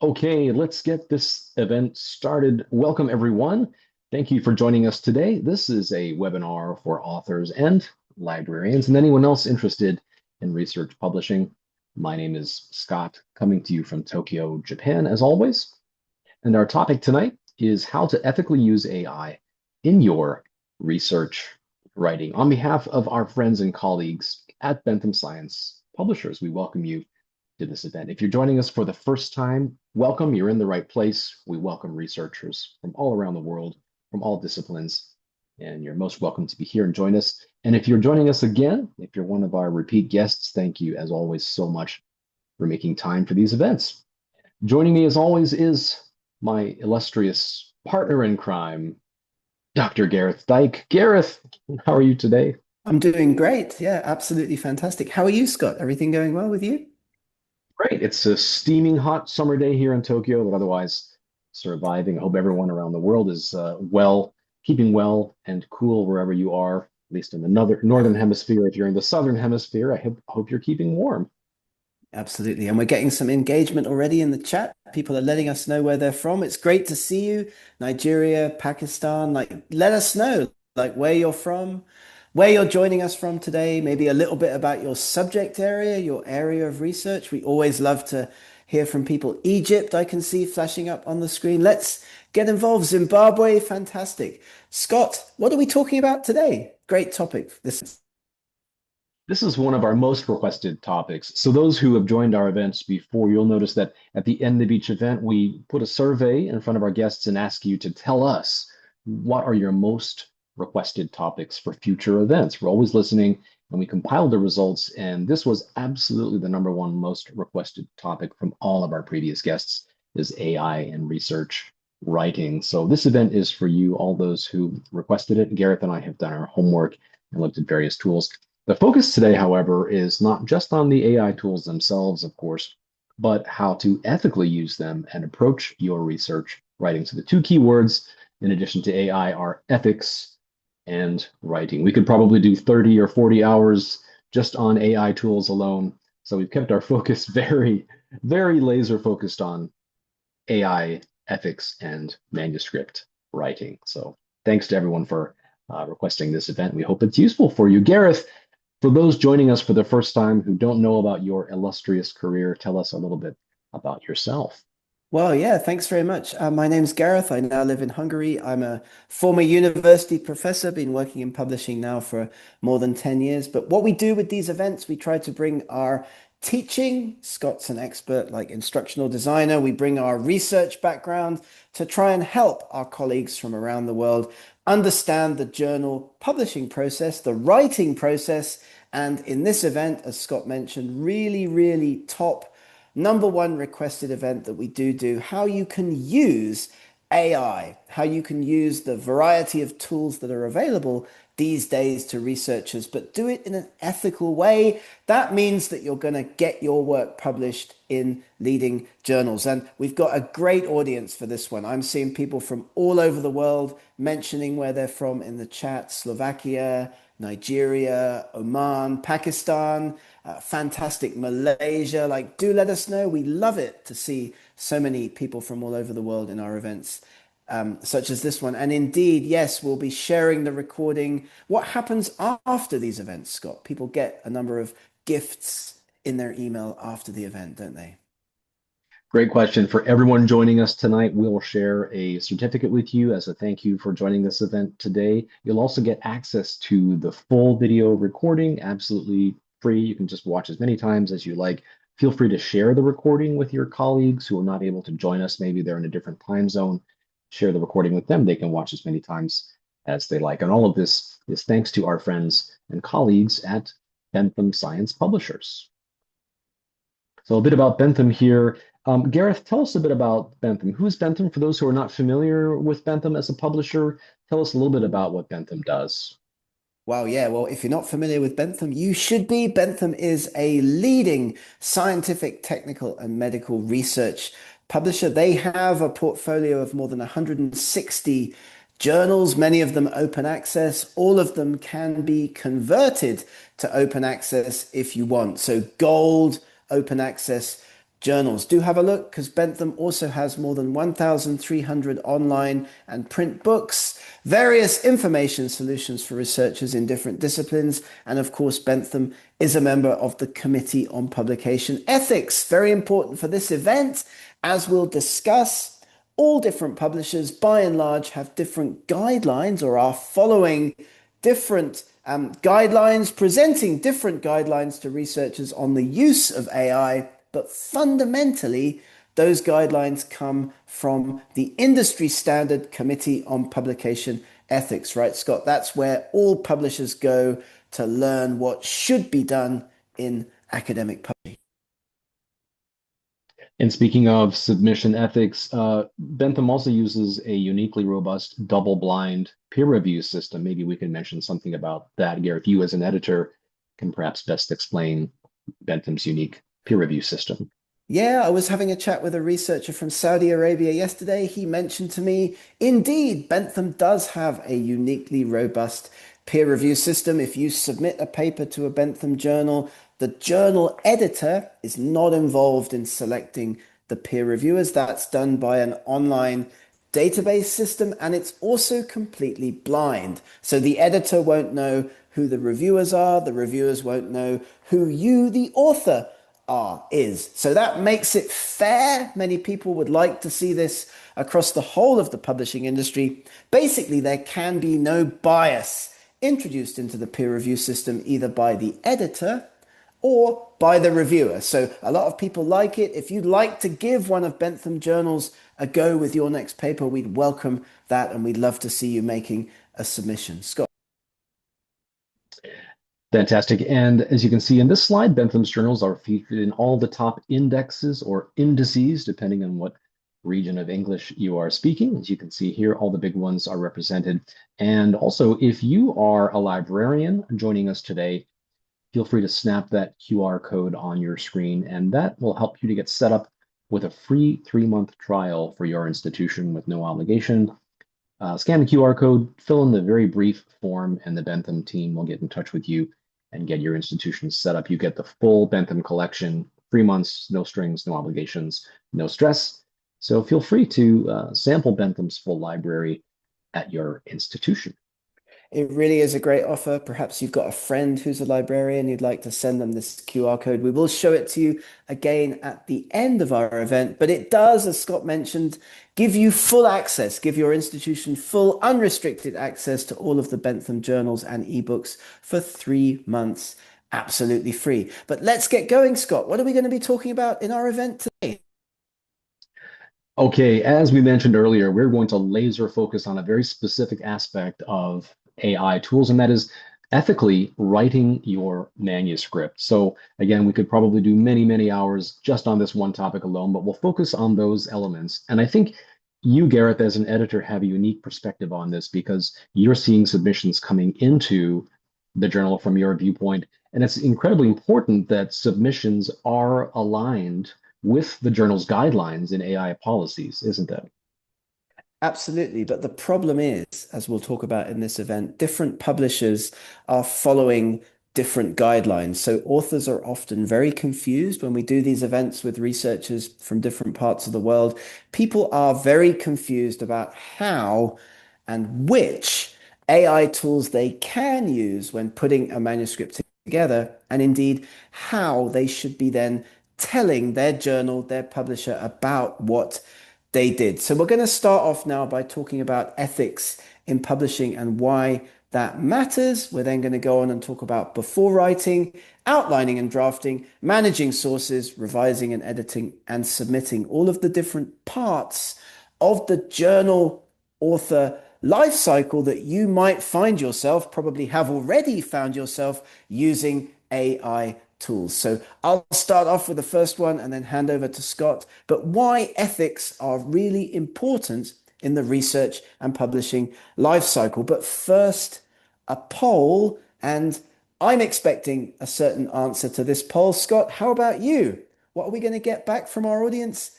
Okay, let's get this event started. Welcome, everyone. Thank you for joining us today. This is a webinar for authors and librarians and anyone else interested in research publishing. My name is Scott, coming to you from Tokyo, Japan, as always. And our topic tonight is how to ethically use AI in your research writing. On behalf of our friends and colleagues at Bentham Science Publishers, we welcome you to this event. If you're joining us for the first time, welcome. You're in the right place. We welcome researchers from all around the world, from all disciplines, and you're most welcome to be here and join us. And if you're joining us again, if you're one of our repeat guests, thank you as always so much for making time for these events. Joining me as always is my illustrious partner in crime, Dr. Gareth Dyke. Gareth, how are you today? I'm doing great. Yeah, absolutely fantastic. How are you, Scott? Everything going well with you? Great. It's a steaming hot summer day here in Tokyo, but otherwise surviving. I hope everyone around the world is well, keeping well and cool wherever you are, at least in the northern hemisphere. If you're in the southern hemisphere, I hope you're keeping warm. Absolutely. And we're getting some engagement already in the chat. People are letting us know where they're from. It's great to see you. Nigeria, Pakistan, let us know where you're from, where you're joining us from today, maybe a little bit about your subject area, your area of research. We always love to hear from people. Egypt, I can see flashing up on the screen. Let's get involved. Zimbabwe, fantastic. Scott, what are we talking about today? Great topic. This. This is one of our most requested topics. So those who have joined our events before, you'll notice that at the end of each event, we put a survey in front of our guests and ask you to tell us what are your most requested topics for future events. We're always listening and we compiled the results, and this was absolutely the number one most requested topic from all of our previous guests is AI and research writing. So this event is for you, all those who requested it. Gareth and I have done our homework and looked at various tools. The focus today, however, is not just on the AI tools themselves, of course, but how to ethically use them and approach your research writing. So the two key words, in addition to AI, are ethics and writing. We could probably do 30 or 40 hours just on AI tools alone. So we've kept our focus very, very laser focused on AI ethics and manuscript writing. So thanks to everyone for requesting this event. We hope it's useful for you. Gareth, for those joining us for the first time who don't know about your illustrious career, tell us a little bit about yourself. Well, yeah, thanks very much. My name's Gareth. I now live in Hungary. I'm a former university professor, been working in publishing now for more than 10 years. But what we do with these events, we try to bring our teaching. Scott's an expert like instructional designer. We bring our research background to try and help our colleagues from around the world understand the journal publishing process, the writing process. And in this event, as Scott mentioned, really, really top number one requested event that we do, how you can use AI, how you can use the variety of tools that are available these days to researchers, but do it in an ethical way. That means that you're going to get your work published in leading journals. And we've got a great audience for this one. I'm seeing people from all over the world mentioning where they're from in the chat: Slovakia, Nigeria, Oman, Pakistan, fantastic Malaysia. Do let us know. We love it to see so many people from all over the world in our events, such as this one. And indeed, yes, we'll be sharing the recording. What happens after these events, Scott? People get a number of gifts in their email after the event, don't they? Great question. For everyone joining us tonight, we'll share a certificate with you as a thank you for joining this event today. You'll also get access to the full video recording, absolutely free. You can just watch as many times as you like. Feel free to share the recording with your colleagues who are not able to join us. Maybe they're in a different time zone. Share the recording with them. They can watch as many times as they like. And all of this is thanks to our friends and colleagues at Bentham Science Publishers. So a bit about Bentham here. Gareth, tell us a bit about Bentham. Who is Bentham? For those who are not familiar with Bentham as a publisher, tell us a little bit about what Bentham does. Wow, yeah. Well, if you're not familiar with Bentham, you should be. Bentham is a leading scientific, technical, and medical research publisher. They have a portfolio of more than 160 journals, many of them open access. All of them can be converted to open access if you want. So, gold, open access, journals. Do have a look because Bentham also has more than 1,300 online and print books, various information solutions for researchers in different disciplines, and of course, Bentham is a member of the Committee on Publication Ethics. Very important for this event, as we'll discuss. All different publishers, by and large, have different guidelines or are following different guidelines, presenting different guidelines to researchers on the use of AI, but fundamentally, those guidelines come from the industry standard Committee on Publication Ethics, right, Scott? That's where all publishers go to learn what should be done in academic publishing. And speaking of submission ethics, Bentham also uses a uniquely robust double-blind peer review system. Maybe we can mention something about that. Gareth, you as an editor can perhaps best explain Bentham's unique peer review system. Yeah, I was having a chat with a researcher from Saudi Arabia yesterday. He mentioned to me, indeed, Bentham does have a uniquely robust peer review system. If you submit a paper to a Bentham journal, the journal editor is not involved in selecting the peer reviewers. That's done by an online database system, and it's also completely blind. So the editor won't know who the reviewers are, the reviewers won't know who you, the author, is. So that makes it fair. Many people would like to see this across the whole of the publishing industry. Basically, there can be no bias introduced into the peer review system either by the editor or by the reviewer. So a lot of people like it. If you'd like to give one of Bentham Journals a go with your next paper, we'd welcome that and we'd love to see you making a submission. Scott. Fantastic. And as you can see in this slide, Bentham's journals are featured in all the top indexes or indices, depending on what region of English you are speaking. As you can see here, all the big ones are represented. And also, if you are a librarian joining us today, feel free to snap that QR code on your screen, and that will help you to get set up with a free 3-month trial for your institution with no obligation. Scan the QR code, fill in the very brief form, and the Bentham team will get in touch with you and get your institution set up. You get the full Bentham collection, 3 months, no strings, no obligations, no stress. So feel free to sample Bentham's full library at your institution. It really is a great offer. Perhaps you've got a friend who's a librarian, you'd like to send them this QR code. We will show it to you again at the end of our event, but it does, as Scott mentioned, give you full access, give your institution full unrestricted access to all of the Bentham journals and ebooks for 3 months, absolutely free. But let's get going, Scott. What are we going to be talking about in our event today? Okay, as we mentioned earlier, we're going to laser focus on a very specific aspect of AI tools, and that is ethically writing your manuscript. So again, we could probably do many, many hours just on this one topic alone, but we'll focus on those elements. And I think you, Gareth, as an editor, have a unique perspective on this because you're seeing submissions coming into the journal from your viewpoint. And it's incredibly important that submissions are aligned with the journal's guidelines in AI policies, isn't it? Absolutely. But the problem is, as we'll talk about in this event, different publishers are following different guidelines. So authors are often very confused when we do these events with researchers from different parts of the world. People are very confused about how and which AI tools they can use when putting a manuscript together, and indeed how they should be then telling their journal, their publisher about what they did. So we're going to start off now by talking about ethics in publishing and why that matters. We're then going to go on and talk about before writing, outlining and drafting, managing sources, revising and editing, and submitting, all of the different parts of the journal author life cycle that you might find yourself, probably have already found yourself using AI tools. So I'll start off with the first one and then hand over to Scott. But why ethics are really important in the research and publishing life cycle. But first, a poll, and I'm expecting a certain answer to this poll. Scott, how about you? What are we going to get back from our audience?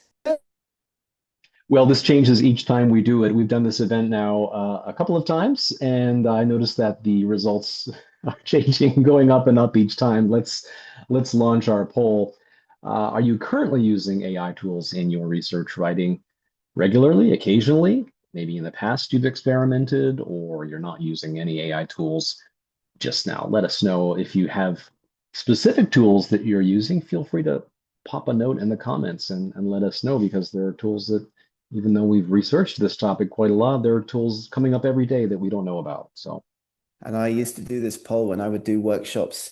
Well, this changes each time we do it. We've done this event now a couple of times, and I noticed that the results are changing, going up and up each time. Let's launch our poll. Are you currently using AI tools in your research writing regularly, occasionally? Maybe in the past you've experimented, or you're not using any AI tools just now. Let us know if you have specific tools that you're using. Feel free to pop a note in the comments and let us know because there are tools that, even though we've researched this topic quite a lot, there are tools coming up every day that we don't know about. So, And I used to do this poll when I would do workshops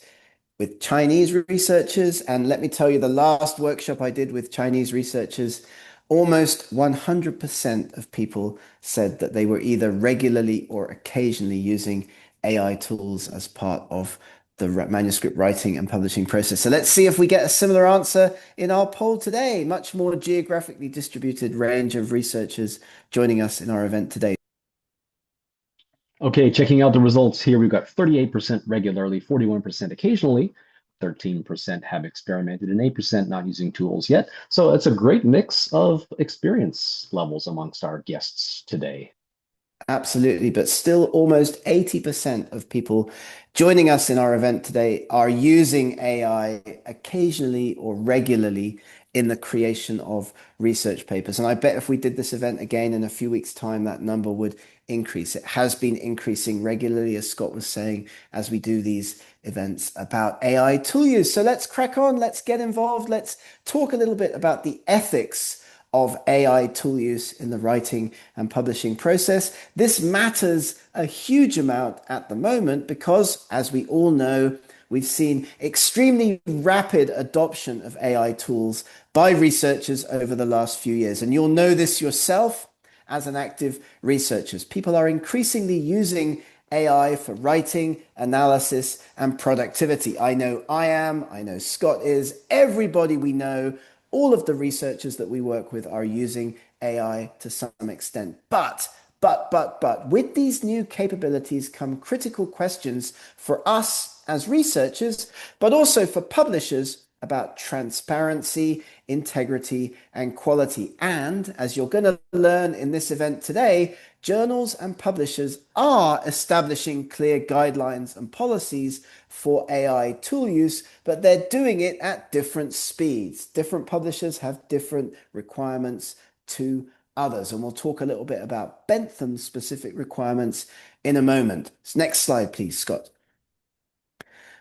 with Chinese researchers. And let me tell you, the last workshop I did with Chinese researchers, almost 100% of people said that they were either regularly or occasionally using AI tools as part of the manuscript writing and publishing process. So let's see if we get a similar answer in our poll today. Much more geographically distributed range of researchers joining us in our event today. okay, checking out the results here, we've got 38% regularly, 41% occasionally, 13% have experimented, and 8% not using tools yet. So it's a great mix of experience levels amongst our guests today. Absolutely, but still almost 80% of people joining us in our event today are using AI occasionally or regularly in the creation of research papers. And I bet if we did this event again in a few weeks' time, that number would increase. It has been increasing regularly, as Scott was saying, as we do these events about AI tool use. So let's crack on, let's get involved, let's talk a little bit about the ethics of AI tool use in the writing and publishing process. This matters a huge amount at the moment because, as we all know, we've seen extremely rapid adoption of AI tools by researchers over the last few years. And you'll know this yourself as an active researcher. People are increasingly using AI for writing, analysis, and productivity. I know I am, I know Scott is, everybody we know, all of the researchers that we work with are using AI to some extent. But, with these new capabilities come critical questions for us as researchers, but also for publishers about transparency, integrity, and quality. And as you're going to learn in this event today, journals and publishers are establishing clear guidelines and policies for AI tool use, but they're doing it at different speeds. Different publishers have different requirements to others. And we'll talk a little bit about Bentham's specific requirements in a moment. Next slide, please, Scott.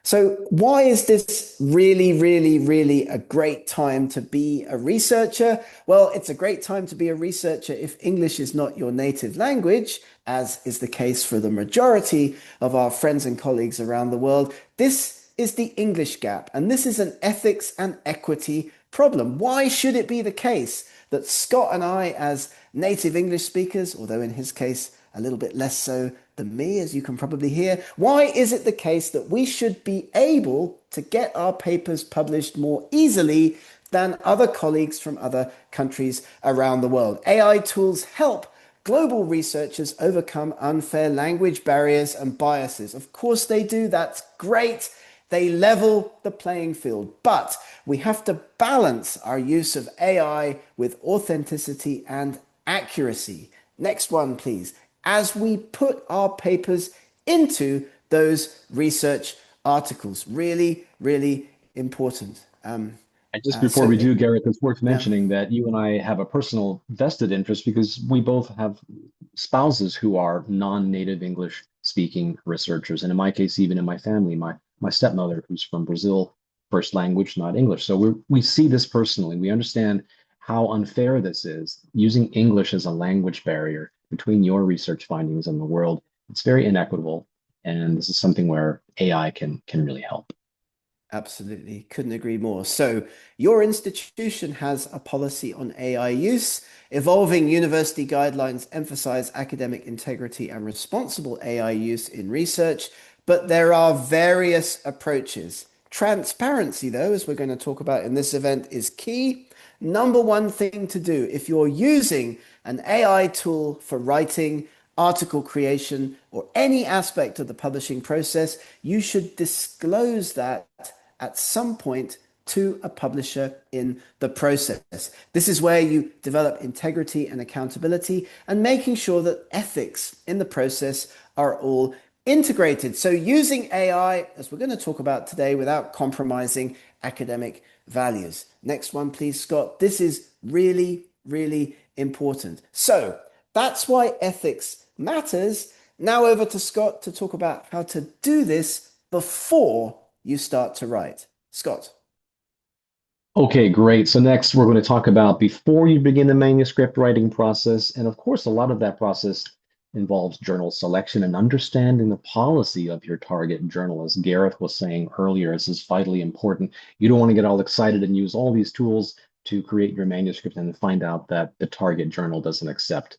So, why is this really a great time to be a researcher? Well, it's a great time to be a researcher if English is not your native language, as is the case for the majority of our friends and colleagues around the world. This is the English gap, and this is an ethics and equity problem. Why should it be the case that Scott and I, as native English speakers, although in his case a little bit less so than me, as you can probably hear, why is it the case that we should be able to get our papers published more easily than other colleagues from other countries around the world? AI tools help global researchers overcome unfair language barriers and biases. Of course they do. That's great. They level the playing field, but we have to balance our use of AI with authenticity and accuracy. Next one, please. As we put our papers into those research articles, really important. And just Uh, before so, we do, Gareth, it's worth yeah. mentioning that you and I have a personal vested interest because we both have spouses who are non-native English speaking researchers. And in my case, even in my family, my stepmother, who's from Brazil, first language, not English. So we see this personally. We understand how unfair this is, using English as a language barrier between your research findings and the world. It's very inequitable. And this is something where AI can really help. Absolutely. Couldn't agree more. So, your institution has a policy on AI use. Evolving university guidelines emphasize academic integrity and responsible AI use in research, but there are various approaches. Transparency, though, as we're going to talk about in this event, is key. Number one thing to do if you're using an AI tool for writing, article creation, or any aspect of the publishing process, you should disclose that at some point to a publisher in the process. This is where you develop integrity and accountability and making sure that ethics in the process are all Integrated. So using AI, as we're going to talk about today, without compromising academic values. Next one, please, Scott. This is really, really important. So that's why ethics matters. Now over to Scott to talk about how to do this before you start to write. Scott. Okay, great. So next we're going to talk about before you begin the manuscript writing process. And of course, a lot of that process involves journal selection and understanding the policy of your target journal. As Gareth was saying earlier, this is vitally important. You don't want to get all excited and use all these tools to create your manuscript and find out that the target journal doesn't accept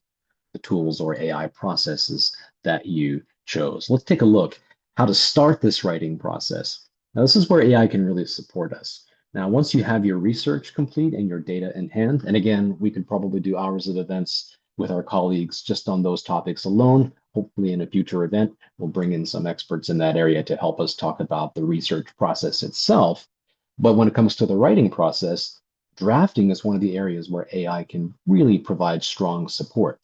the tools or AI processes that you chose. Let's take a look how to start this writing process. Now, this is where AI can really support us. Now, once you have your research complete and your data in hand, and again, we could probably do hours of events with our colleagues just on those topics alone. Hopefully, in a future event, we'll bring in some experts in that area to help us talk about the research process itself. But when it comes to the writing process, drafting is one of the areas where AI can really provide strong support.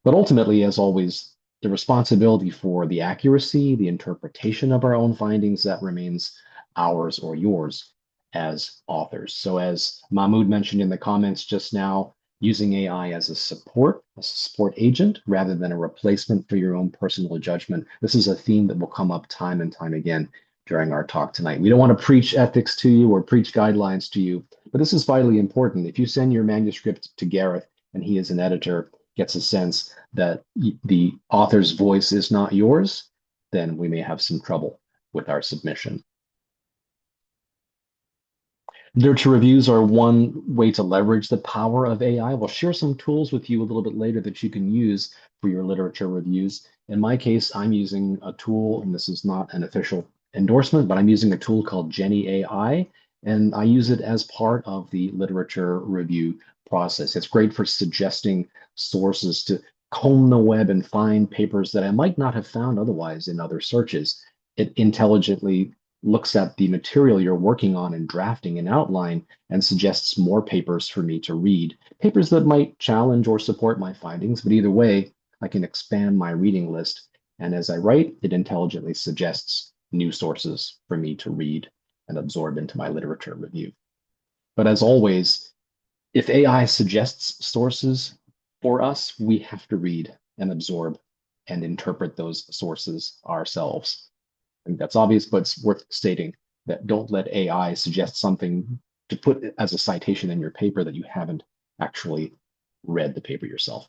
But ultimately, as always, the responsibility for the accuracy, the interpretation of our own findings, that remains ours or yours as authors. So, as Mahmoud mentioned in the comments just now, using AI as a support agent, rather than a replacement for your own personal judgment. This is a theme that will come up time and time again during our talk tonight. We don't want to preach ethics to you or preach guidelines to you, but this is vitally important. If you send your manuscript to Gareth and he is an editor, gets a sense that the author's voice is not yours, then we may have some trouble with our submission. Literature reviews are one way to leverage the power of AI. We'll share some tools with you a little bit later that you can use for your literature reviews. In my case, I'm using a tool, and this is not an official endorsement, but I'm using a tool called Jenny AI, and I use it as part of the literature review process. It's great for suggesting sources to comb the web and find papers that I might not have found otherwise in other searches. It intelligently looks at the material you're working on and drafting an outline and suggests more papers for me to read, papers that might challenge or support my findings, but either way, I can expand my reading list. And as I write, it intelligently suggests new sources for me to read and absorb into my literature review. But as always, if AI suggests sources for us, we have to read and absorb and interpret those sources ourselves. I think that's obvious, but it's worth stating that don't let AI suggest something to put as a citation in your paper that you haven't actually read the paper yourself.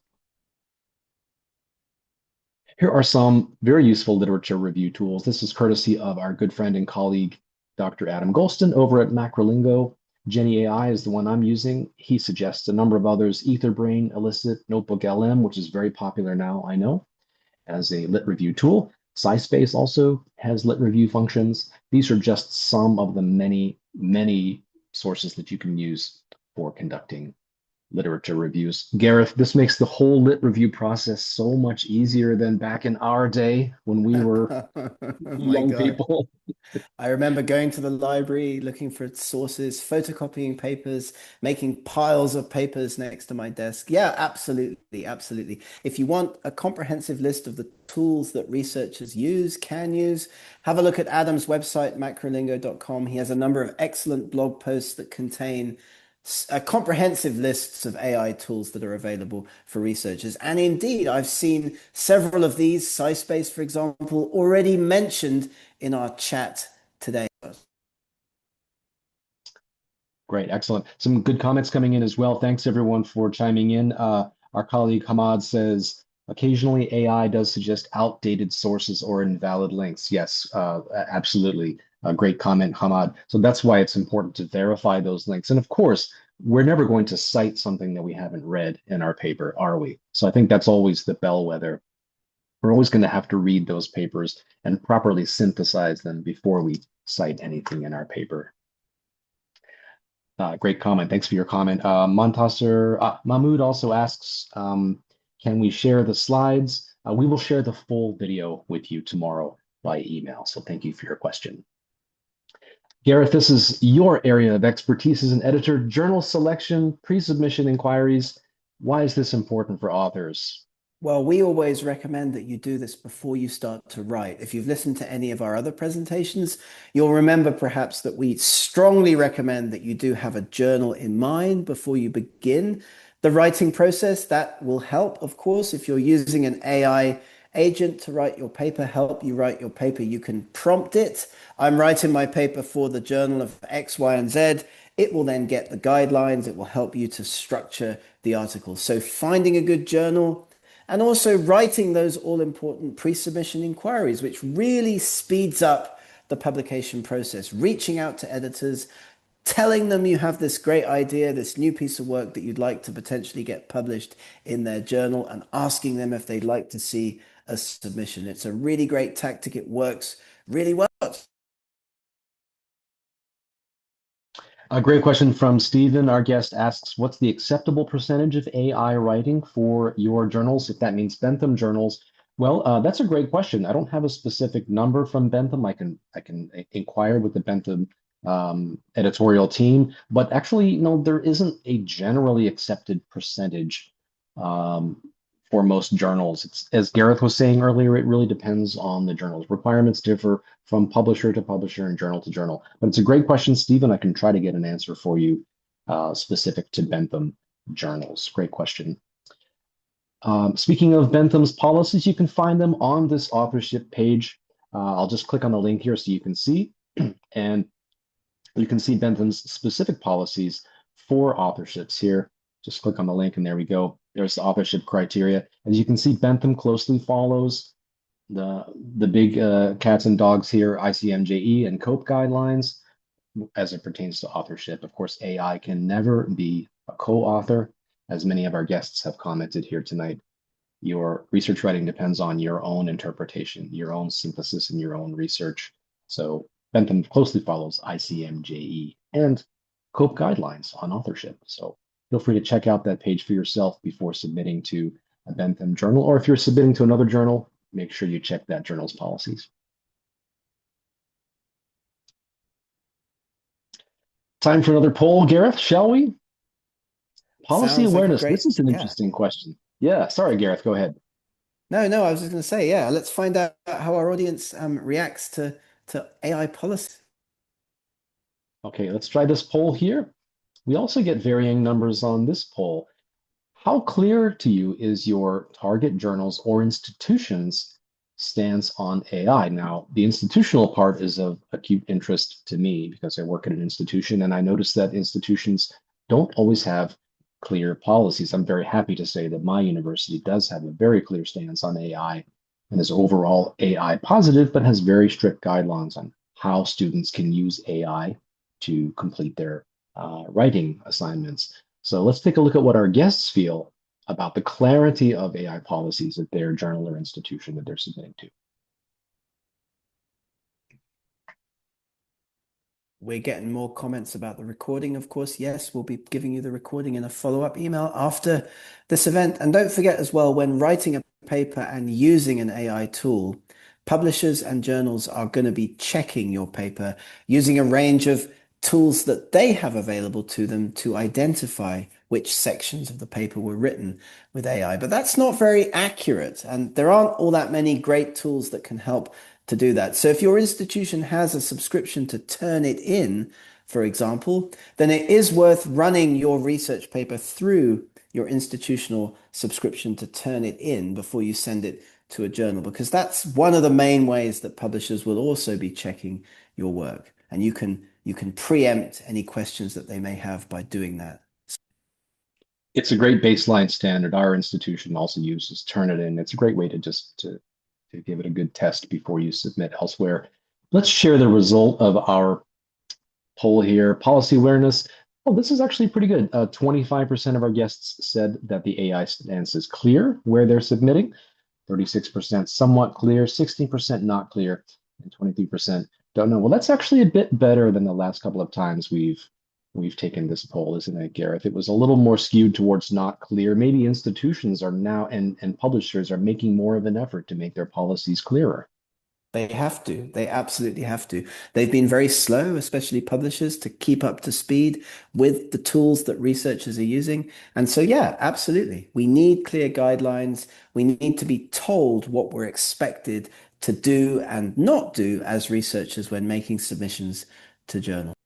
Here are some very useful literature review tools. This is courtesy of our good friend and colleague, Dr. Adam Golston over at Macrolingo. Jenny AI is the one I'm using. He suggests a number of others, Etherbrain, Elicit, Notebook LM, which is very popular now, I know, as a lit review tool. SciSpace also has lit review functions. These are just some of the many, many sources that you can use for conducting literature reviews. Gareth, this makes the whole lit review process so much easier than back in our day when we were Oh my young God. people. I remember going to the library, looking for sources, photocopying papers, making piles of papers next to my desk. Yeah, absolutely, absolutely. If you want a comprehensive list of the tools that researchers can use, have a look at Adam's website, macrolingo.com. He has a number of excellent blog posts that contain comprehensive lists of AI tools that are available for researchers. And indeed, I've seen several of these, SciSpace, for example, already mentioned in our chat today. Great, excellent. Some good comments coming in as well. Thanks everyone for chiming in. Our colleague Hamad says, occasionally AI does suggest outdated sources or invalid links. Yes, absolutely. A great comment, Hamad. So that's why it's important to verify those links. And of course, we're never going to cite something that we haven't read in our paper, are we? So I think that's always the bellwether. We're always going to have to read those papers and properly synthesize them before we cite anything in our paper. Great comment. Thanks for your comment. Montasser Mahmoud also asks, can we share the slides? We will share the full video with you tomorrow by email. So thank you for your question. Gareth, this is your area of expertise as an editor, journal selection, pre-submission inquiries. Why is this important for authors? Well, we always recommend that you do this before you start to write. If you've listened to any of our other presentations, you'll remember perhaps that we strongly recommend that you do have a journal in mind before you begin the writing process. That will help, of course, if you're using an AI agent to write your paper, help you write your paper, you can prompt it. I'm writing my paper for the journal of X, Y, and Z. It will then get the guidelines. It will help you to structure the article. So finding a good journal and also writing those all important pre-submission inquiries, which really speeds up the publication process, reaching out to editors, telling them you have this great idea, this new piece of work that you'd like to potentially get published in their journal, and asking them if they'd like to see a submission. It's a really great tactic. It works really well. A great question from Stephen. Our guest asks, what's the acceptable percentage of AI writing for your journals, if that means Bentham journals? Well, that's a great question. I don't have a specific number from Bentham. I can inquire with the Bentham editorial team, but actually, no, there isn't a generally accepted percentage um, for most journals. It's, as Gareth was saying earlier, it really depends on the journal's requirements differ from publisher to publisher and journal to journal. But it's a great question, Stephen. I can try to get an answer for you specific to Bentham journals. Great question. Speaking of Bentham's policies, you can find them on this authorship page. I'll just click on the link here so you can see, and you can see Bentham's specific policies for authorships here. Just click on the link and there we go. There's the authorship criteria. As you can see, Bentham closely follows the big cats and dogs here, ICMJE and COPE guidelines as it pertains to authorship. Of course, AI can never be a co-author, as many of our guests have commented here tonight. Your research writing depends on your own interpretation, your own synthesis, and your own research. So Bentham closely follows ICMJE and COPE guidelines on authorship. So feel free to check out that page for yourself before submitting to a Bentham journal, or if you're submitting to another journal, make sure you check that journal's policies. Time for another poll, Gareth, shall we? Policy Sounds like a awareness. This great, is an yeah. interesting question. Yeah, sorry, Gareth, go ahead. No, I was just going to say, yeah, let's find out how our audience reacts to AI policy. Okay, let's try this poll here. We also get varying numbers on this poll. How clear to you is your target journals or institutions stance on AI? Now, the institutional part is of acute interest to me because I work at an institution and I notice that institutions don't always have clear policies. I'm very happy to say that my university does have a very clear stance on AI and is overall AI positive, but has very strict guidelines on how students can use AI to complete their writing assignments. So let's take a look at what our guests feel about the clarity of AI policies at their journal or institution that they're submitting to. We're getting more comments about the recording, of course. Yes, we'll be giving you the recording in a follow-up email after this event. And don't forget as well, when writing a paper and using an AI tool, publishers and journals are going to be checking your paper using a range of tools that they have available to them to identify which sections of the paper were written with AI. But that's not very accurate. And there aren't all that many great tools that can help to do that. So if your institution has a subscription to Turnitin, for example, then it is worth running your research paper through your institutional subscription to Turnitin before you send it to a journal, because that's one of the main ways that publishers will also be checking your work. And you can preempt any questions that they may have by doing that. It's a great baseline standard. Our institution also uses Turnitin. It's a great way to just to give it a good test before you submit elsewhere. Let's share the result of our poll here. Policy awareness. Oh, this is actually pretty good. 25% of our guests said that the AI stance is clear where they're submitting. 36% somewhat clear, 16% not clear, and 23% don't know. Well, that's actually a bit better than the last couple of times we've taken this poll, isn't it, Gareth? It was a little more skewed towards not clear. Maybe institutions are now and publishers are making more of an effort to make their policies clearer. They have to. They absolutely have to. They've been very slow, especially publishers, to keep up to speed with the tools that researchers are using. And so, yeah, absolutely. We need clear guidelines. We need to be told what we're expected to do and not do as researchers when making submissions to journals.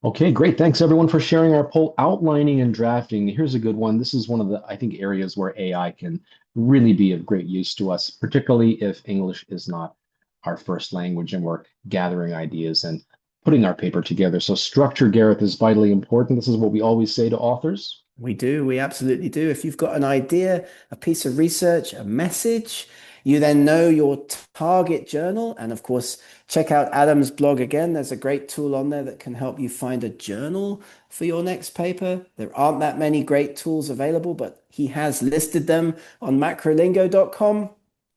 Okay, great. Thanks everyone for sharing our poll outlining and drafting. Here's a good one. This is one of the, I think, areas where AI can really be of great use to us, particularly if English is not our first language and we're gathering ideas and putting our paper together. So structure, Gareth, is vitally important. This is what we always say to authors. We do. We absolutely do. If you've got an idea, a piece of research, a message, you then know your target journal. And of course, check out Adam's blog again. There's a great tool on there that can help you find a journal for your next paper. There aren't that many great tools available, but he has listed them on macrolingo.com.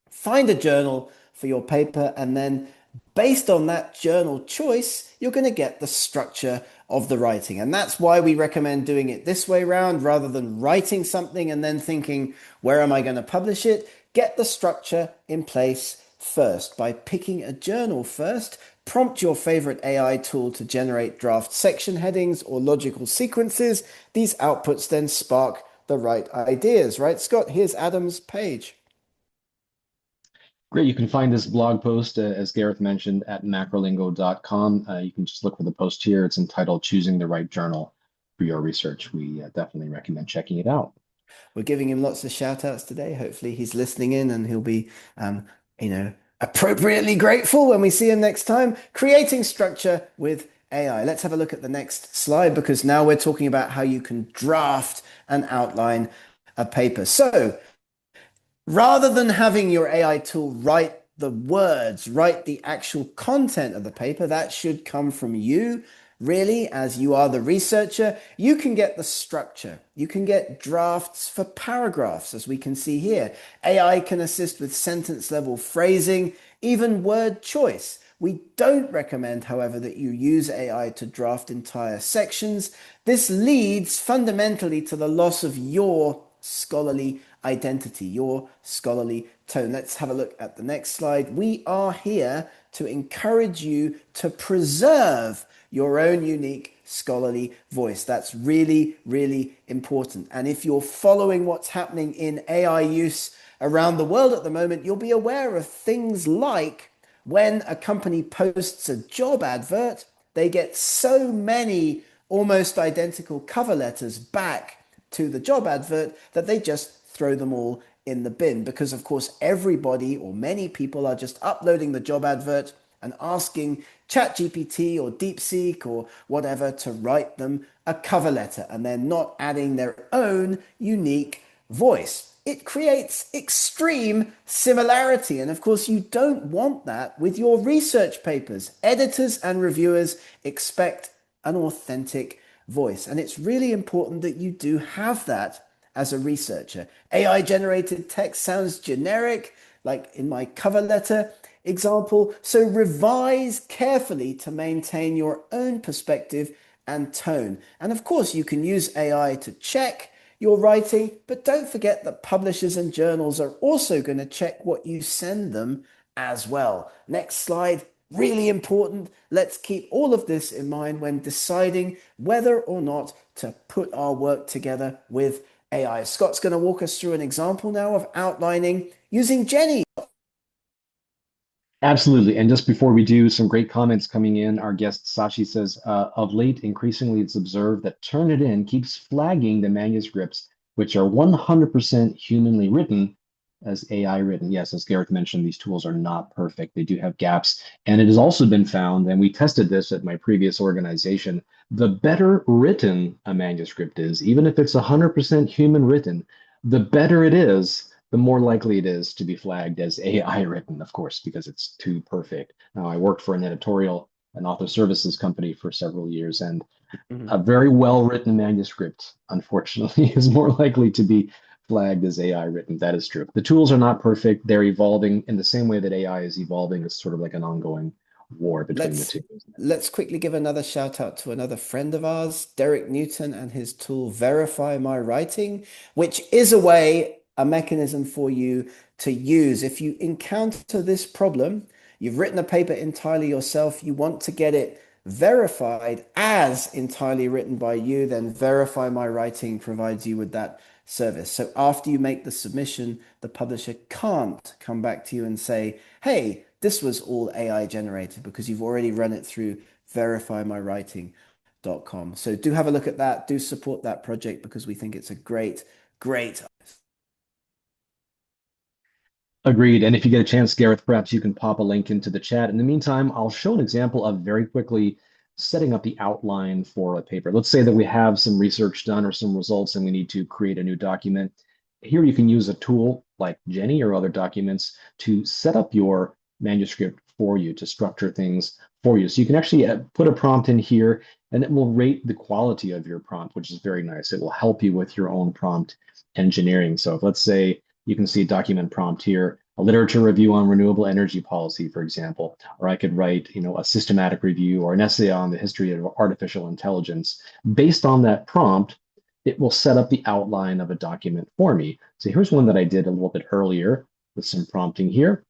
Find a journal for your paper, and then based on that journal choice, you're going to get the structure of the writing. And that's why we recommend doing it this way round rather than writing something and then thinking, where am I going to publish it? Get the structure in place first by picking a journal first. Prompt your favorite AI tool to generate draft section headings or logical sequences. These outputs then spark the right ideas, right? Scott, here's Adam's page. Great. You can find this blog post, as Gareth mentioned, at macrolingo.com. You can just look for the post here. It's entitled Choosing the Right Journal for Your Research. We definitely recommend checking it out. We're giving him lots of shout outs today. Hopefully he's listening in and he'll be, um, you know, appropriately grateful when we see him next time. Creating structure with AI. Let's have a look at the next slide because now we're talking about how you can draft and outline a paper. So rather than having your AI tool write the words, write the actual content of the paper, that should come from you, really, as you are the researcher. You can get the structure. You can get drafts for paragraphs, as we can see here. AI can assist with sentence level phrasing, even word choice. We don't recommend, however, that you use AI to draft entire sections. This leads fundamentally to the loss of your scholarly identity, your scholarly tone. Let's have a look at the next slide. We are here to encourage you to preserve your own unique scholarly voice. That's really, really important. And if you're following what's happening in AI use around the world at the moment, you'll be aware of things like when a company posts a job advert, they get so many almost identical cover letters back to the job advert that they just throw them all in the bin because, of course, everybody or many people are just uploading the job advert and asking ChatGPT or DeepSeek or whatever to write them a cover letter, and they're not adding their own unique voice. It creates extreme similarity. And of course, you don't want that with your research papers. Editors and reviewers expect an authentic voice. And it's really important that you do have that as a researcher. AI generated text sounds generic, like in my cover letter example. So revise carefully to maintain your own perspective and tone. And of course, you can use AI to check your writing, but don't forget that publishers and journals are also going to check what you send them as well. Next slide, really important. Let's keep all of this in mind when deciding whether or not to put our work together with AI. Scott's going to walk us through an example now of outlining using Jenny. Absolutely. And just before we do, some great comments coming in. Our guest Sashi says, of late, increasingly it's observed that Turnitin keeps flagging the manuscripts, which are 100% humanly written as AI written. Yes, as Gareth mentioned, these tools are not perfect. They do have gaps. And it has also been found, and we tested this at my previous organization, the better written a manuscript is, even if it's 100% human written, the better it is, the more likely it is to be flagged as AI written, of course, because it's too perfect. Now, I worked for an editorial and author services company for several years, and a Mhm. very well written manuscript, unfortunately, is more likely to be flagged as AI written. That is true. The tools are not perfect. They're evolving in the same way that AI is evolving. It's sort of like an ongoing war between the Let's two, isn't it? let's quickly give another shout out to another friend of ours, Derek Newton, and his tool Verify My Writing, which is a mechanism for you to use. If you encounter this problem, you've written a paper entirely yourself, you want to get it verified as entirely written by you, then Verify My Writing provides you with that service. So after you make the submission, the publisher can't come back to you and say, hey, this was all AI generated because you've already run it through verifymywriting.com. So do have a look at that. Do support that project because we think it's a great, great. Agreed. And if you get a chance, Gareth, perhaps you can pop a link into the chat. In the meantime, I'll show an example of very quickly setting up the outline for a paper. Let's say that we have some research done or some results and we need to create a new document. Here you can use a tool like Jenny or other documents to set up your manuscript for you, to structure things for you. So you can actually put a prompt in here and it will rate the quality of your prompt, which is very nice. It will help you with your own prompt engineering. So if, let's say, you can see document prompt here, a literature review on renewable energy policy, for example, or I could write, a systematic review or an essay on the history of artificial intelligence. Based on that prompt, it will set up the outline of a document for me. So here's one that I did a little bit earlier with some prompting here.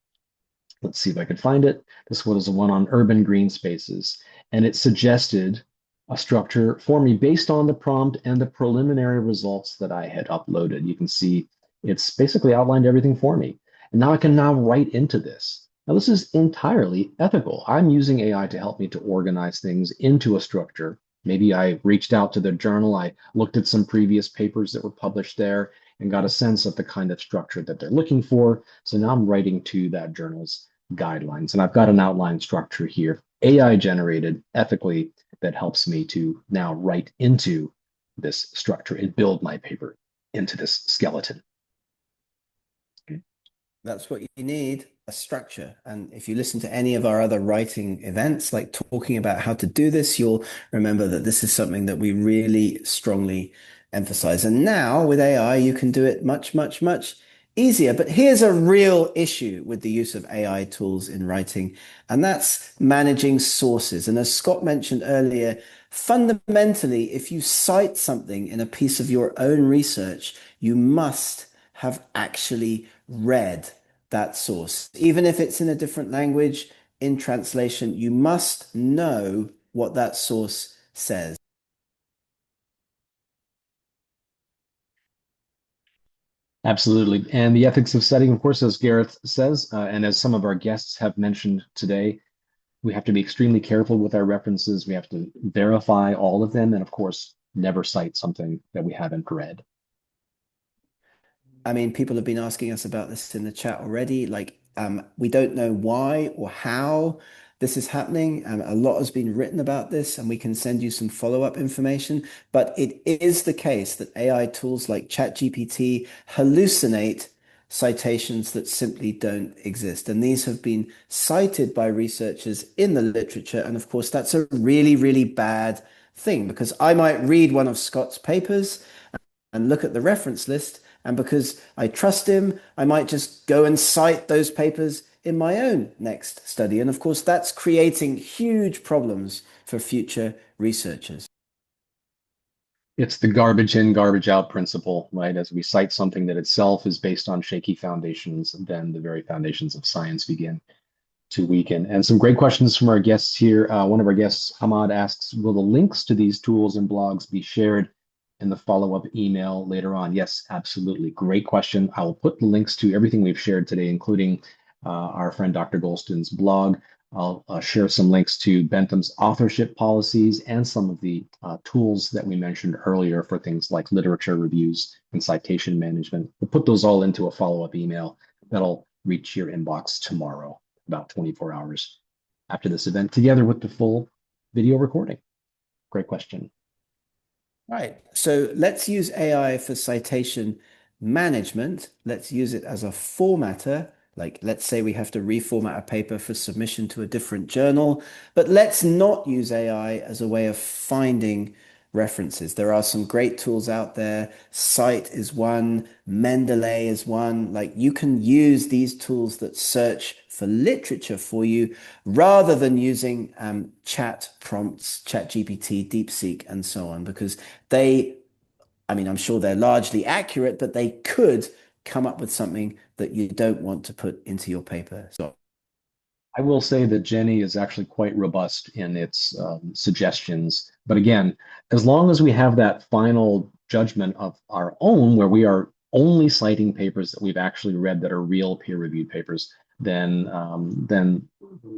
Let's see if I can find it. This one is the one on urban green spaces, and it suggested a structure for me based on the prompt and the preliminary results that I had uploaded. You can see it's basically outlined everything for me. And now I can now write into this. Now, this is entirely ethical. I'm using AI to help me to organize things into a structure. Maybe I reached out to the journal, I looked at some previous papers that were published there and got a sense of the kind of structure that they're looking for. So now I'm writing to that journal's guidelines. And I've got an outline structure here, AI generated ethically, that helps me to now write into this structure and build my paper into this skeleton. That's what you need, a structure. And if you listen to any of our other writing events, like talking about how to do this, you'll remember that this is something that we really strongly emphasize. And now with AI, you can do it much, much, much easier. But here's a real issue with the use of AI tools in writing, and that's managing sources. And as Scott mentioned earlier, fundamentally, if you cite something in a piece of your own research, you must have actually read that source. Even if it's in a different language, in translation, you must know what that source says. Absolutely. And the ethics of citing, of course, as Gareth says, and as some of our guests have mentioned today, we have to be extremely careful with our references. We have to verify all of them. And of course, never cite something that we haven't read. I mean, people have been asking us about this in the chat already. Like, we don't know why or how this is happening. A lot has been written about this, and we can send you some follow-up information. But it is the case that AI tools like ChatGPT hallucinate citations that simply don't exist. And these have been cited by researchers in the literature. And of course, that's a really, really bad thing because I might read one of Scott's papers and look at the reference list. And because I trust him, I might just go and cite those papers in my own next study. And of course, that's creating huge problems for future researchers. It's the garbage in, garbage out principle, right? As we cite something that itself is based on shaky foundations, then the very foundations of science begin to weaken. And some great questions from our guests here. One of our guests, Hamad, asks, will the links to these tools and blogs be shared in the follow-up email later on? Yes, absolutely. Great question. I will put the links to everything we've shared today, including our friend Dr. Golston's blog. I'll share some links to Bentham's authorship policies and some of the tools that we mentioned earlier for things like literature reviews and citation management. We'll put those all into a follow-up email that'll reach your inbox tomorrow, about 24 hours after this event, together with the full video recording. Great question. Right. So let's use AI for citation management. Let's use it as a formatter. Like, let's say we have to reformat a paper for submission to a different journal, but let's not use AI as a way of finding references. There are some great tools out there. Cite is one, Mendeley is one. Like, you can use these tools that search for literature for you rather than using chat prompts, chat GPT, DeepSeek, and so on, because they, I mean, I'm sure they're largely accurate, but they could come up with something that you don't want to put into your paper. So I will say that Jenny is actually quite robust in its suggestions. But again, as long as we have that final judgment of our own, where we are only citing papers that we've actually read that are real peer-reviewed papers, then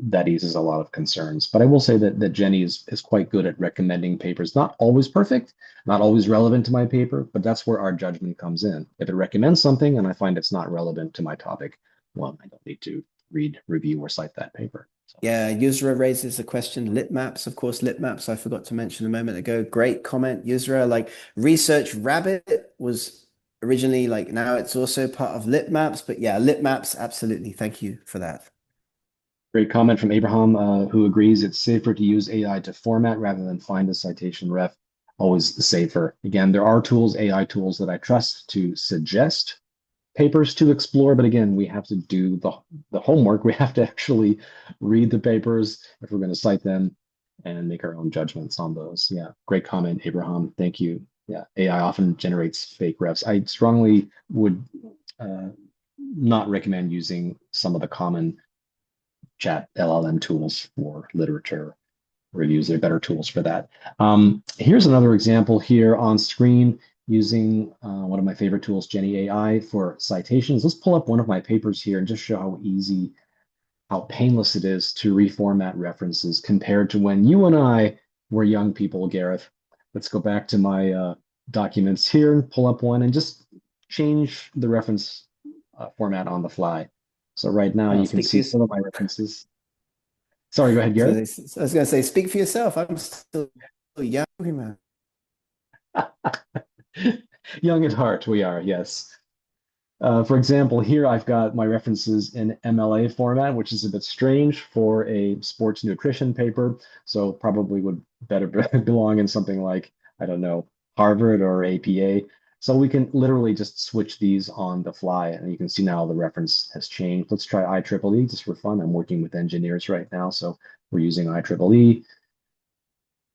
that eases a lot of concerns. But I will say that Jenny is quite good at recommending papers. Not always perfect, not always relevant to my paper, but that's where our judgment comes in. If it recommends something and I find it's not relevant to my topic, well, I don't need to read, review, or cite that paper. So yeah, Yusra raises the question. Lit maps, of course, lit maps. I forgot to mention a moment ago. Great comment, Yusra. Like Research Rabbit was originally like now it's also part of lit maps, but yeah, lit maps, absolutely. Thank you for that. great comment from Abraham, who agrees it's safer to use AI to format rather than find a citation ref. Always safer. Again, there are tools, AI tools that I trust to suggest papers to explore, but again, we have to do the homework. We have to actually read the papers if we're going to cite them and make our own judgments on those. Yeah, great comment, Abraham. Thank you. Yeah, AI often generates fake refs. I strongly would not recommend using some of the common chat LLM tools for literature reviews. There are better tools for that. Here's another example here on screen using one of my favorite tools, Jenny AI, for citations. Let's pull up one of my papers here and just show how easy, how painless it is to reformat references compared to when you and I were young people, Gareth. Let's go back to my documents here, pull up one, and just change the reference format on the fly. So right now Oh, you can speak for see yourself. some of my references. Sorry, go ahead, So Gareth. I was going to say, speak for yourself. I'm still young, man. Young at heart, we are, yes. For example, here I've got my references in MLA format, which is a bit strange for a sports nutrition paper. So probably would better belong in something like, I don't know, Harvard or APA. So we can literally just switch these on the fly. And you can see now the reference has changed. Let's try IEEE just for fun. I'm working with engineers right now. So we're using IEEE.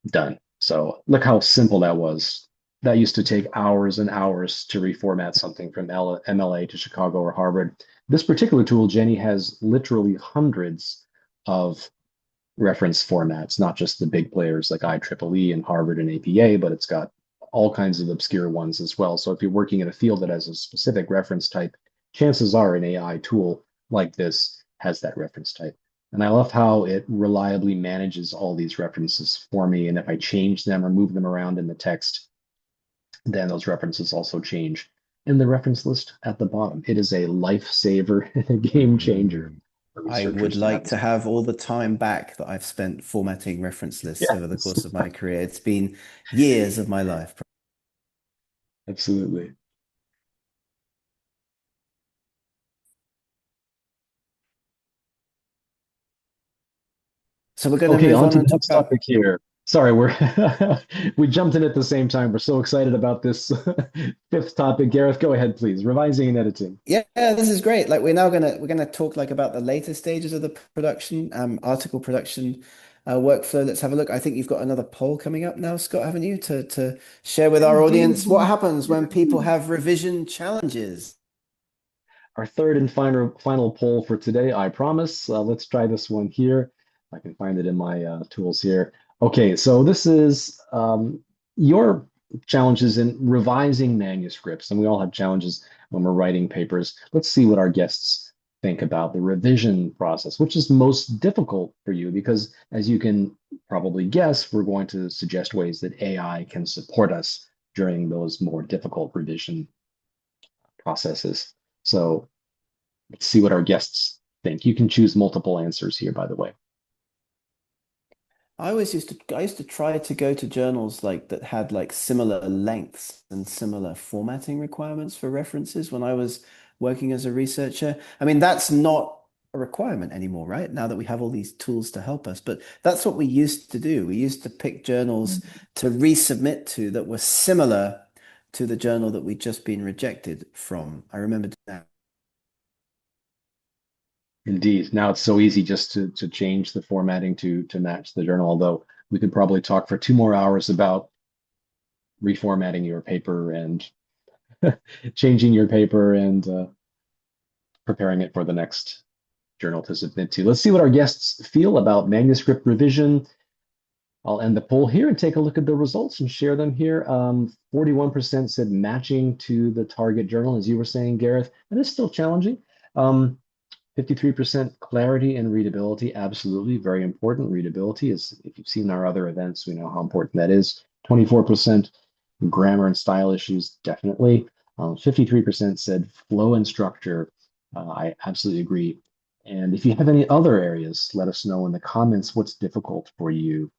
Done. So look how simple that was. That used to take hours and hours to reformat something from MLA to Chicago or Harvard. This particular tool, Jenny, has literally hundreds of reference formats, not just the big players like IEEE and Harvard and APA, but it's got all kinds of obscure ones as well. So if you're working in a field that has a specific reference type, chances are an AI tool like this has that reference type. And I love how it reliably manages all these references for me. And if I change them or move them around in the text, then those references also change in the reference list at the bottom. It is a lifesaver and a game changer Mm. for I would researchers to have like this. to have all the time back that I've spent formatting reference lists over the Yes, course of my career. It's been years of my life. absolutely. So we're going to Okay, move on on to the and talk next about. topic here. Sorry, we're we jumped in at the same time. We're so excited about this fifth topic. Gareth, go ahead, please. Revising and editing. Yeah, this is great. Like we're gonna talk like about the later stages of the production, article production workflow. Let's have a look. I think you've got another poll coming up now, Scott, haven't you? To share with our Indeed, audience what indeed, happens when people have revision challenges. our third and final poll for today, I promise. Let's try this one here. I can find it in my tools here. Okay, so this is your challenges in revising manuscripts, and we all have challenges when we're writing papers. Let's see what our guests think about the revision process, which is most difficult for you, because as you can probably guess, we're going to suggest ways that AI can support us during those more difficult revision processes. So let's see what our guests think. You can choose multiple answers here, by the way. I used to try to go to journals like that had like similar lengths and similar formatting requirements for references when I was working as a researcher. I mean, that's not a requirement anymore, right? Now that we have all these tools to help us, but that's what we used to do. We used to pick journals to resubmit to that were similar to the journal that we'd just been rejected from. I remember that. Indeed. Now it's so easy just to change the formatting to match the journal, although we could probably talk for 2 more hours about reformatting your paper and changing your paper and preparing it for the next journal to submit to. Let's see what our guests feel about manuscript revision. I'll end the poll here and take a look at the results and share them here. 41% said matching to the target journal, as you were saying, Gareth. And it's still challenging. 53% clarity and readability, absolutely very important. Readability is, if you've seen our other events, we know how important that is. 24% grammar and style issues, definitely. 53% said flow and structure. I absolutely agree. And if you have any other areas, let us know in the comments what's difficult for you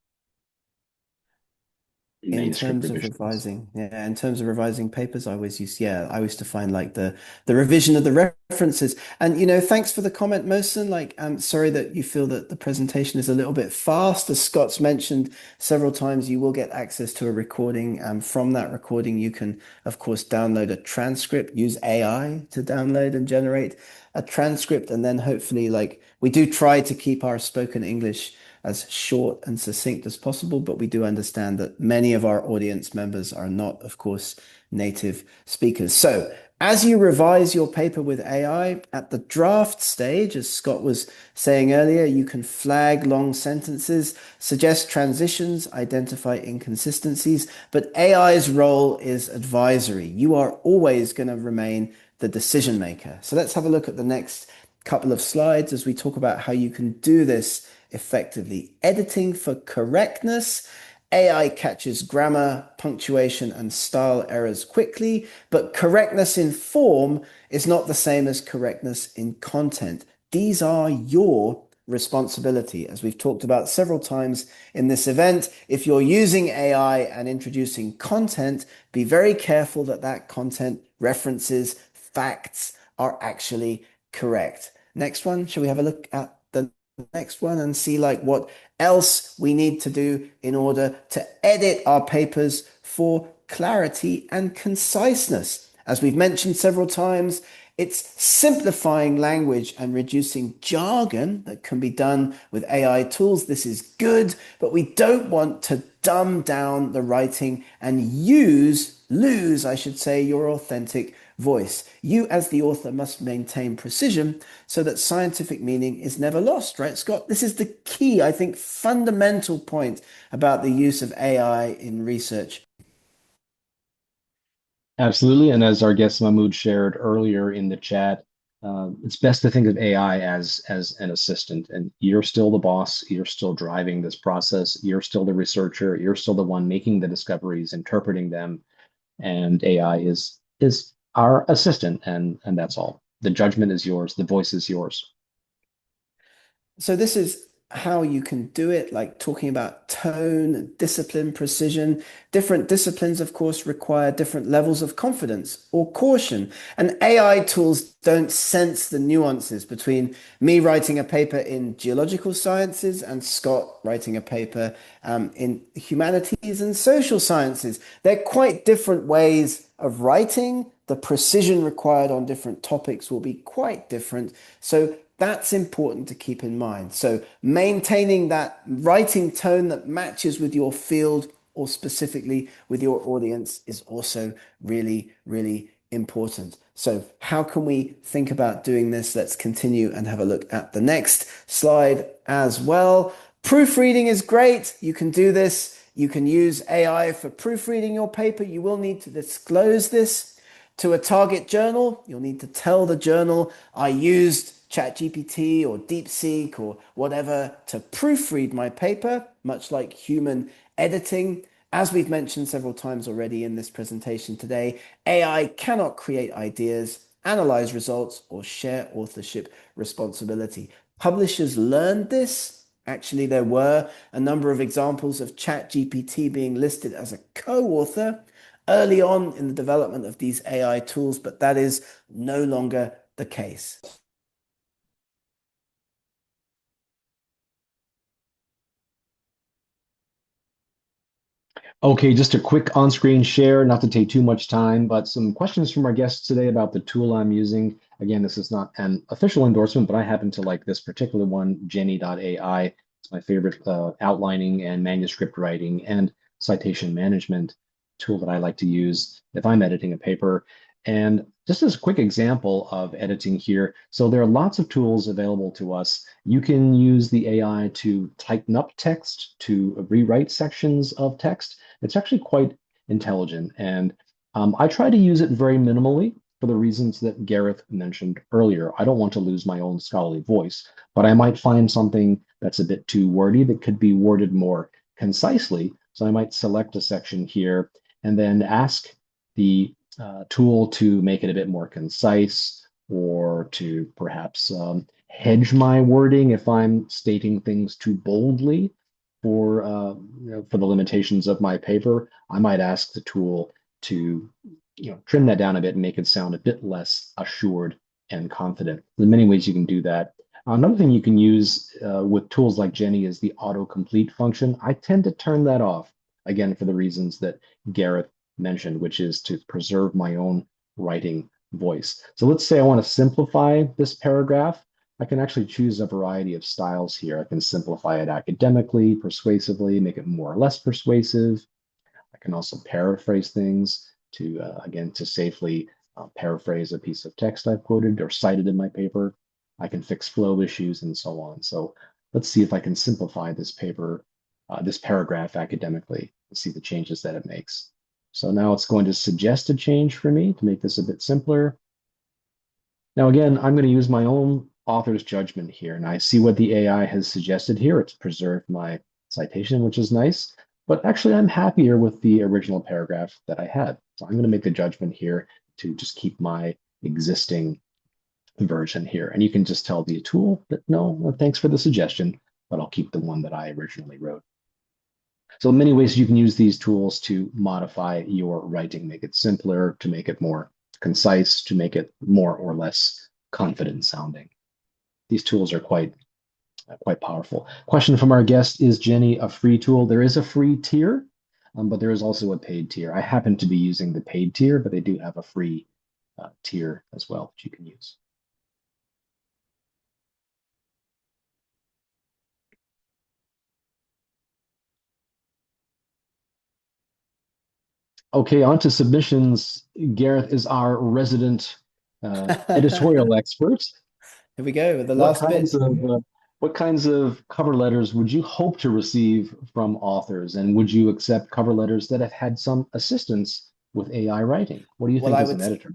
in In manuscript terms of revisions. revising, yeah, in terms of revising papers, I always to find like the revision of the references. And thanks for the comment, Mosen. Like, I'm sorry that you feel that the presentation is a little bit fast. As Scott's mentioned several times, you will get access to a recording. From that recording, you can, of course, download a transcript, use AI to download and generate a transcript, and then hopefully, like, we do try to keep our spoken English as short and succinct as possible, but we do understand that many of our audience members are not, of course, native speakers. So, as you revise your paper with AI at the draft stage, as Scott was saying earlier, you can flag long sentences, suggest transitions, identify inconsistencies, but AI's role is advisory. You are always going to remain the decision maker. So let's have a look at the next couple of slides as we talk about how you can do this effectively. Editing for correctness. AI catches grammar, punctuation, and style errors quickly, but correctness in form is not the same as correctness in content. These are your responsibility, as we've talked about several times in this event. If you're using AI and introducing content, be very careful that that content references facts are actually correct. Next one, shall we have a look at the next one and see like what else we need to do in order to edit our papers for clarity and conciseness? As we've mentioned several times, it's simplifying language and reducing jargon that can be done with AI tools. This is good, but we don't want to dumb down the writing and lose, I should say, your authentic voice. You, as the author, must maintain precision so that scientific meaning is never lost, right, Scott? This is the key, I think, fundamental point about the use of AI in research. Absolutely. And as our guest Mahmood shared earlier in the chat, it's best to think of AI as an assistant, and you're still the boss. You're still driving this process. You're still the researcher. You're still the one making the discoveries, interpreting them, and AI is our assistant, and that's all. The judgment is yours. The voice is yours. So this is how you can do it, like talking about tone, discipline, precision. Different disciplines, of course, require different levels of confidence or caution. And AI tools don't sense the nuances between me writing a paper in geological sciences and Scott writing a paper in humanities and social sciences. They're quite different ways of writing. The precision required on different topics will be quite different. So that's important to keep in mind. So maintaining that writing tone that matches with your field or specifically with your audience is also really, really important. So how can we think about doing this? Let's continue and have a look at the next slide as well. Proofreading is great. You can do this. You can use AI for proofreading your paper. You will need to disclose this to a target journal. You'll need to tell the journal, I used ChatGPT or DeepSeek or whatever to proofread my paper, much like human editing. As we've mentioned several times already in this presentation today, AI cannot create ideas, analyze results, or share authorship responsibility. Publishers learned this. Actually, there were a number of examples of ChatGPT being listed as a co-author early on in the development of these AI tools, but that is no longer the case. Okay, just a quick on-screen share, not to take too much time, but some questions from our guests today about the tool I'm using. Again, this is not an official endorsement, but I happen to like this particular one, Jenny.ai. It's my favorite outlining and manuscript writing and citation management tool that I like to use if I'm editing a paper. And just as a quick example of editing here, so there are lots of tools available to us. You can use the AI to tighten up text, to rewrite sections of text. It's actually quite intelligent. And I try to use it very minimally for the reasons that Gareth mentioned earlier. I don't want to lose my own scholarly voice, but I might find something that's a bit too wordy that could be worded more concisely. So I might select a section here and then ask the tool to make it a bit more concise or to perhaps hedge my wording if I'm stating things too boldly for the limitations of my paper. I might ask the tool to trim that down a bit and make it sound a bit less assured and confident. There's many ways you can do that. Another thing you can use with tools like Jenny is the autocomplete function. I tend to turn that off, again, for the reasons that Gareth mentioned, which is to preserve my own writing voice. So let's say I want to simplify this paragraph. I can actually choose a variety of styles here. I can simplify it academically, persuasively, make it more or less persuasive. I can also paraphrase things to, again, to safely paraphrase a piece of text I've quoted or cited in my paper. I can fix flow issues and so on. So let's see if I can simplify this paper, this paragraph academically and see the changes that it makes. So now it's going to suggest a change for me to make this a bit simpler. Now, again, I'm going to use my own author's judgment here, and I see what the AI has suggested here. It's preserved my citation, which is nice, but actually I'm happier with the original paragraph that I had. So I'm going to make the judgment here to just keep my existing version here. And you can just tell the tool that, no, well, thanks for the suggestion, but I'll keep the one that I originally wrote. So in many ways, you can use these tools to modify your writing, make it simpler, to make it more concise, to make it more or less confident sounding. These tools are quite powerful. Question from our guest, is Jenny a free tool? There is a free tier, but there is also a paid tier. I happen to be using the paid tier, but they do have a free tier as well that you can use. Okay, on to submissions. Gareth is our resident editorial expert. Here we go with the What last kinds bit. of what kinds of cover letters would you hope to receive from authors, and would you accept cover letters that have had some assistance with AI writing? What do you Well, think as an editor?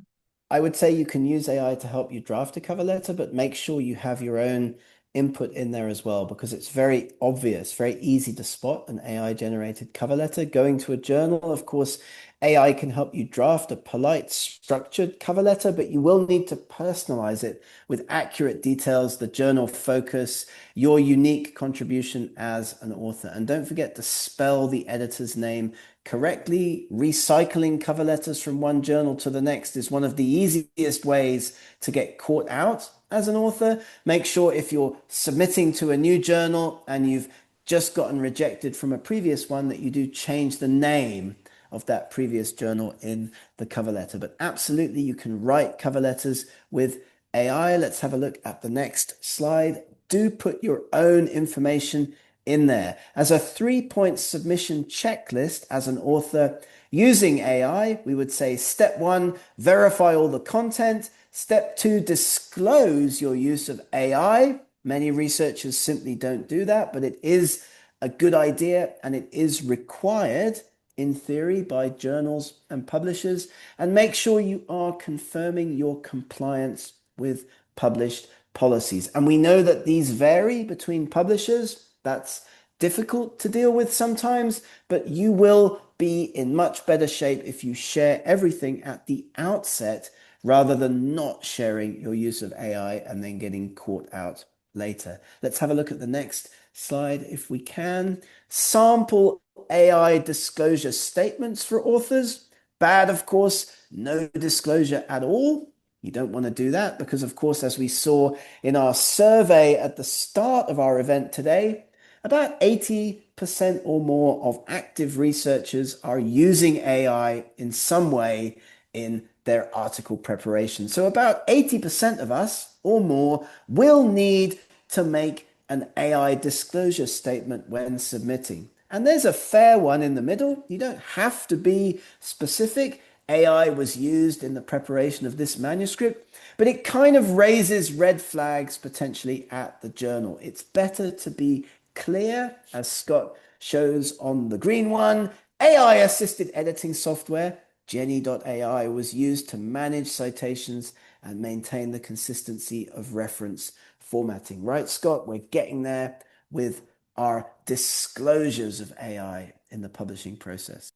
I would say you can use AI to help you draft a cover letter, but make sure you have your own input in there as well, because it's very obvious, very easy to spot an AI generated cover letter. Going to a journal, of course, AI can help you draft a polite, structured cover letter, but you will need to personalize it with accurate details, the journal focus, your unique contribution as an author. And don't forget to spell the editor's name correctly. Recycling cover letters from one journal to the next is one of the easiest ways to get caught out as an author. Make sure if you're submitting to a new journal and you've just gotten rejected from a previous one that you do change the name of that previous journal in the cover letter. But absolutely, you can write cover letters with AI. Let's have a look at the next slide. Do put your own information in there. As a 3-point submission checklist as an author using AI, we would say step 1, verify all the content. Step 2, disclose your use of AI. Many researchers simply don't do that, but it is a good idea and it is required in theory by journals and publishers. And make sure you are confirming your compliance with published policies. And we know that these vary between publishers. That's difficult to deal with sometimes, but you will be in much better shape if you share everything at the outset rather than not sharing your use of AI and then getting caught out later. Let's have a look at the next slide if we can. Sample AI disclosure statements for authors. Bad, of course, no disclosure at all. You don't want to do that because, of course, as we saw in our survey at the start of our event today, about 80% or more of active researchers are using AI in some way in their article preparation. So about 80% of us or more will need to make an AI disclosure statement when submitting. And there's a fair one in the middle. You don't have to be specific. AI was used in the preparation of this manuscript, but it kind of raises red flags potentially at the journal. It's better to be clear, as Scott shows on the green one. AI assisted editing software, Jenny.ai, was used to manage citations and maintain the consistency of reference formatting. Right, Scott? We're getting there with our disclosures of AI in the publishing process.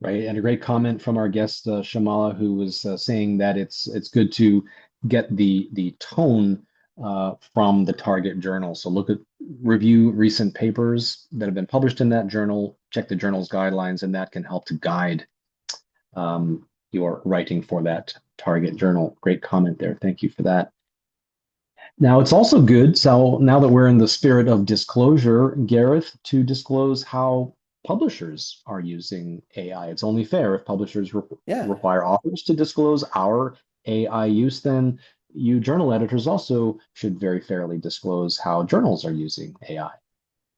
Right? And a great comment from our guest Shamala, who was saying that it's good to get the tone from the target journal. So look at review recent papers that have been published in that journal, check the journal's guidelines, and that can help to guide your writing for that target journal. Great comment there. Thank you for that. Now, it's also good, so now that we're in the spirit of disclosure, Gareth, to disclose how publishers are using AI. It's only fair if publishers Yeah. require authors to disclose our AI use, then you journal editors also should very fairly disclose how journals are using AI.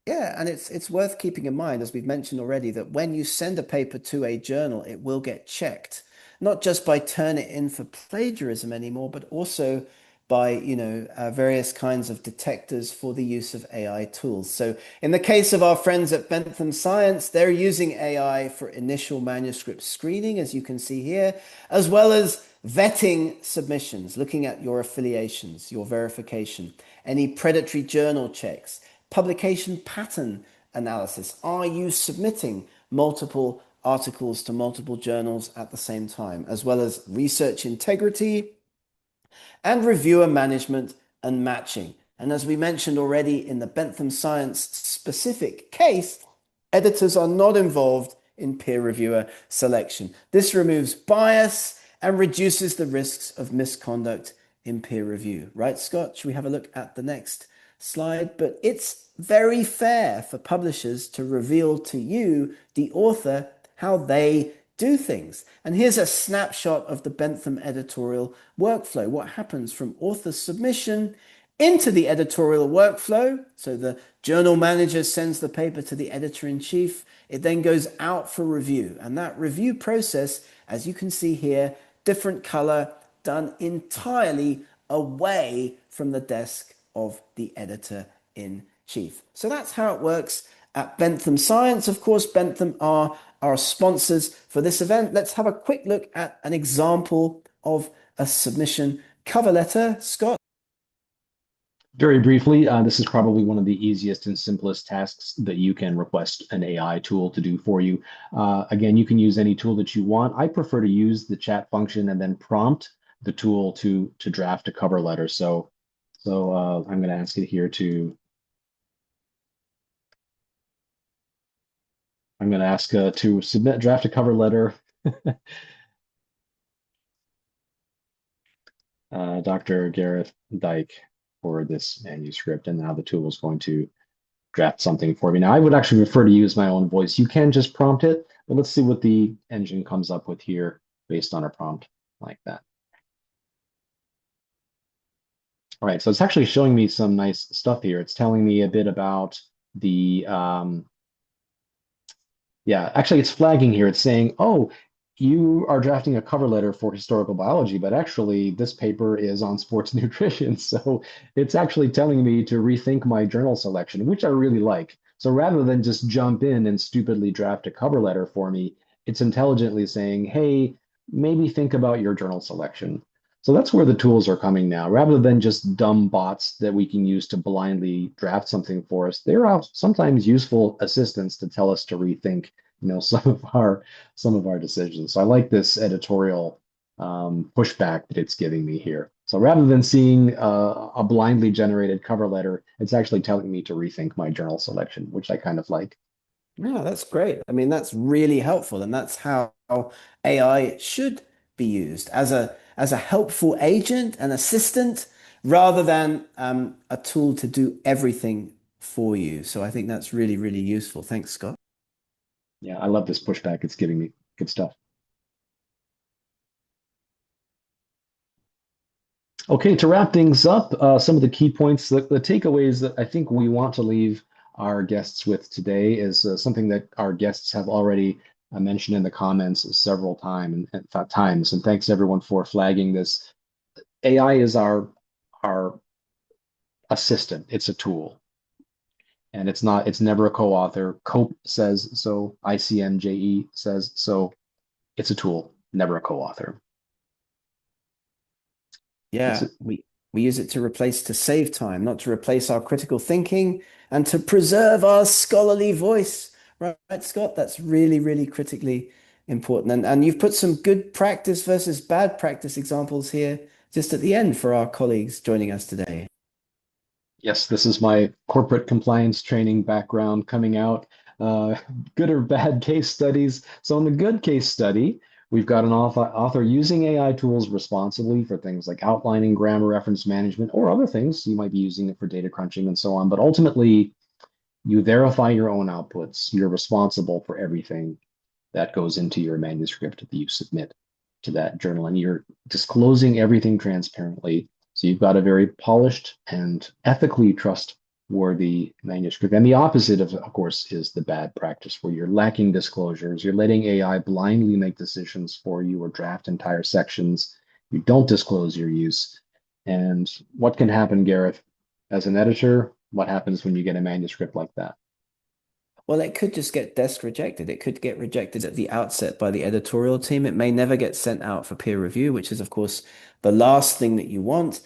Yeah, and it's worth keeping in mind, as we've mentioned already, that when you send a paper to a journal, it will get checked, not just by Turnitin for plagiarism anymore, but also by, various kinds of detectors for the use of AI tools. So in the case of our friends at Bentham Science, they're using AI for initial manuscript screening, as you can see here, as well as vetting submissions, looking at your affiliations, your verification, any predatory journal checks, publication pattern analysis. Are you submitting multiple articles to multiple journals at the same time, as well as research integrity and reviewer management and matching? And as we mentioned already in the Bentham Science specific case, editors are not involved in peer reviewer selection. This removes bias and reduces the risks of misconduct in peer review. Right, Scott? Should we have a look at the next slide? But it's very fair for publishers to reveal to you, the author, how they do things. And here's a snapshot of the Bentham editorial workflow. What happens from author submission into the editorial workflow. So the journal manager sends the paper to the editor-in-chief. It then goes out for review. And that review process, as you can see here, different color, done entirely away from the desk of the editor-in-chief. So that's how it works at Bentham Science. Of course, Bentham are our sponsors for this event. Let's have a quick look at an example of a submission cover letter. Scott? Very briefly, this is probably one of the easiest and simplest tasks that you can request an AI tool to do for you. Again, you can use any tool that you want. I prefer to use the chat function and then prompt the tool to draft a cover letter. So I'm going to ask it here to. I'm going to ask to submit draft a cover letter. Dr. Gareth Dyke for this manuscript, and now the tool is going to draft something for me. Now, I would actually prefer to use my own voice. You can just prompt it, but let's see what the engine comes up with here based on a prompt like that. All right, so it's actually showing me some nice stuff here. It's telling me a bit about the yeah, actually, it's flagging here. It's saying, oh, you are drafting a cover letter for historical biology, but actually, this paper is on sports nutrition. So it's actually telling me to rethink my journal selection, which I really like. So rather than just jump in and stupidly draft a cover letter for me, it's intelligently saying, hey, maybe think about your journal selection. So that's where the tools are coming now. Rather than just dumb bots that we can use to blindly draft something for us, they're sometimes useful assistants to tell us to rethink, some of our decisions. So I like this editorial pushback that it's giving me here. So rather than seeing a blindly generated cover letter, it's actually telling me to rethink my journal selection, which I kind of like. Yeah, that's great. I mean, that's really helpful, and that's how AI should be used as a helpful agent and assistant rather than a tool to do everything for you. So I think that's really, really useful. Thanks, Scott. Yeah, I love this pushback it's giving me. Good stuff. Okay, to wrap things up, some of the key points, the takeaways that I think we want to leave our guests with today is something that our guests have already I mentioned in the comments several times, and thanks everyone for flagging this. AI is our assistant. It's a tool, and it's never a co-author. Cope says so. ICMJE says so. It's a tool, never a co-author. It's Yeah, we use it to replace to save time, not to replace our critical thinking and to preserve our scholarly voice. Right, Scott? That's really, really critically important. And you've put some good practice versus bad practice examples here just at the end for our colleagues joining us today. Yes, this is my corporate compliance training background coming out. Uh, Good or bad case studies. So, in the good case study, we've got an author using AI tools responsibly for things like outlining, grammar reference management, or other things. You might be using it for data crunching and so on. But ultimately, you verify your own outputs. You're responsible for everything that goes into your manuscript that you submit to that journal. And you're disclosing everything transparently. So you've got a very polished and ethically trustworthy manuscript. And the opposite of course, is the bad practice where you're lacking disclosures. You're letting AI blindly make decisions for you or draft entire sections. You don't disclose your use. And what can happen, Gareth, as an editor? What happens when you get a manuscript like that? Well, it could just get desk rejected. It could get rejected at the outset by the editorial team. It may never get sent out for peer review, which is, of course, the last thing that you want.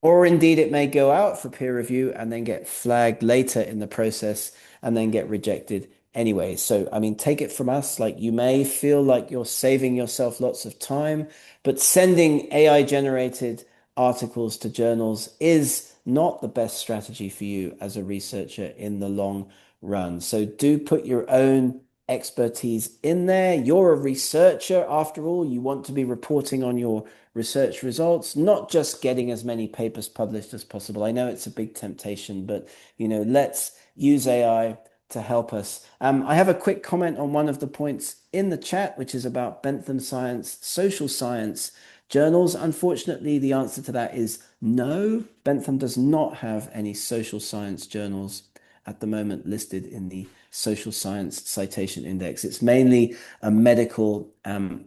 Or indeed, it may go out for peer review and then get flagged later in the process and then get rejected anyway. So, I mean, take it from us, like you may feel like you're saving yourself lots of time, but sending AI generated articles to journals is not the best strategy for you as a researcher in the long run. So, do put your own expertise in there. You're a researcher after all. You want to be reporting on your research results, not just getting as many papers published as possible. I know it's a big temptation, but let's use AI to help us. I have a quick comment on one of the points in the chat, which is about Bentham Science, social science journals. Unfortunately, the answer to that is no. Bentham does not have any social science journals at the moment listed in the social science citation index. It's mainly a medical,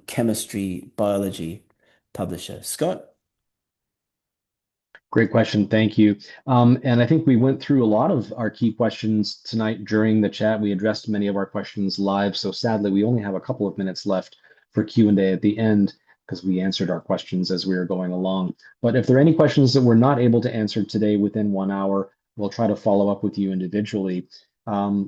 chemistry, biology publisher. Scott? Great question. Thank you. And I think we went through a lot of our key questions tonight during the chat. We addressed many of our questions live. So sadly, we only have a couple of minutes left for Q&A at the end because we answered our questions as we were going along. But if there are any questions that we're not able to answer today within 1 hour, we'll try to follow up with you individually.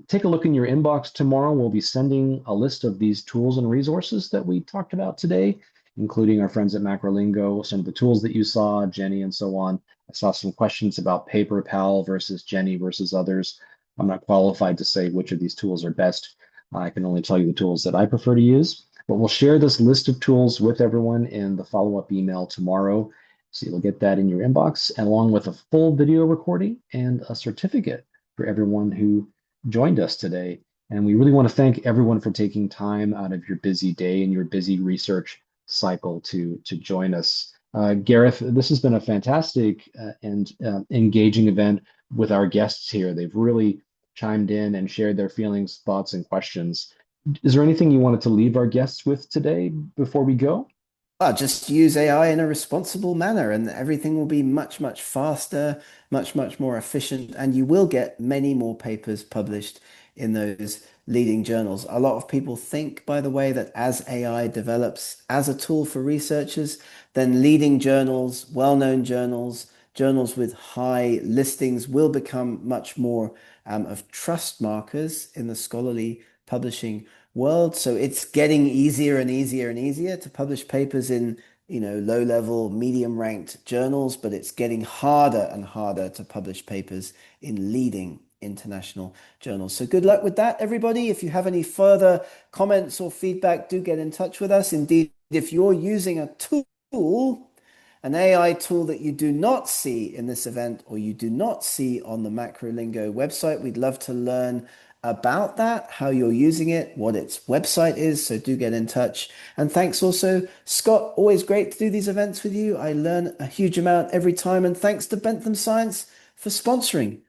Take a look in your inbox tomorrow. We'll be sending a list of these tools and resources that we talked about today, including our friends at Macrolingo, some of the tools that you saw, Jenny, and so on. I saw some questions about PaperPal versus Jenny versus others. I'm not qualified to say which of these tools are best. I can only tell you the tools that I prefer to use. But we'll share this list of tools with everyone in the follow-up email tomorrow. So you'll get that in your inbox, along with a full video recording and a certificate for everyone who joined us today. And we really want to thank everyone for taking time out of your busy day and your busy research cycle to join us. Gareth, this has been a fantastic and engaging event with our guests here. They've really chimed in and shared their feelings, thoughts, and questions. Is there anything you wanted to leave our guests with today before we go? Well, just use AI in a responsible manner, and everything will be much, much faster, much, much more efficient, and you will get many more papers published in those leading journals. A lot of people think, by the way, that as AI develops as a tool for researchers, then leading journals, well-known journals, journals with high listings will become much more of trust markers in the scholarly publishing world. So it's getting easier and easier and easier to publish papers in, low level, medium ranked journals, but it's getting harder and harder to publish papers in leading international journals. So good luck with that, everybody. If you have any further comments or feedback, do get in touch with us. Indeed, if you're using a tool, an AI tool that you do not see in this event or you do not see on the Macrolingo website, we'd love to learn about that, how you're using it, what its website is. So do get in touch. And thanks also, Scott. Always great to do these events with you. I learn a huge amount every time. And thanks to Bentham Science for sponsoring.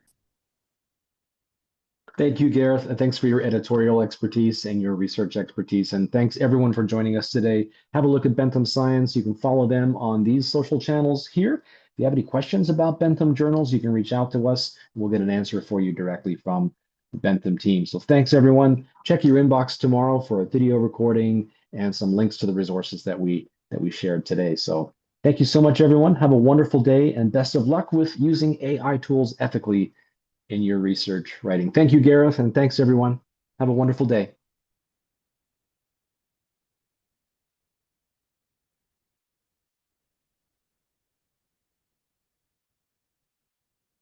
Thank you, Gareth, and thanks for your editorial expertise and your research expertise. And thanks everyone for joining us today. Have a look at Bentham Science. You can follow them on these social channels here. If you have any questions about Bentham journals, you can reach out to us. We'll get an answer for you directly from the Bentham team. So thanks, everyone. Check your inbox tomorrow for a video recording and some links to the resources that we shared today. So thank you so much, everyone. Have a wonderful day and best of luck with using AI tools ethically in your research writing. Thank you, Gareth, and thanks everyone. Have a wonderful day.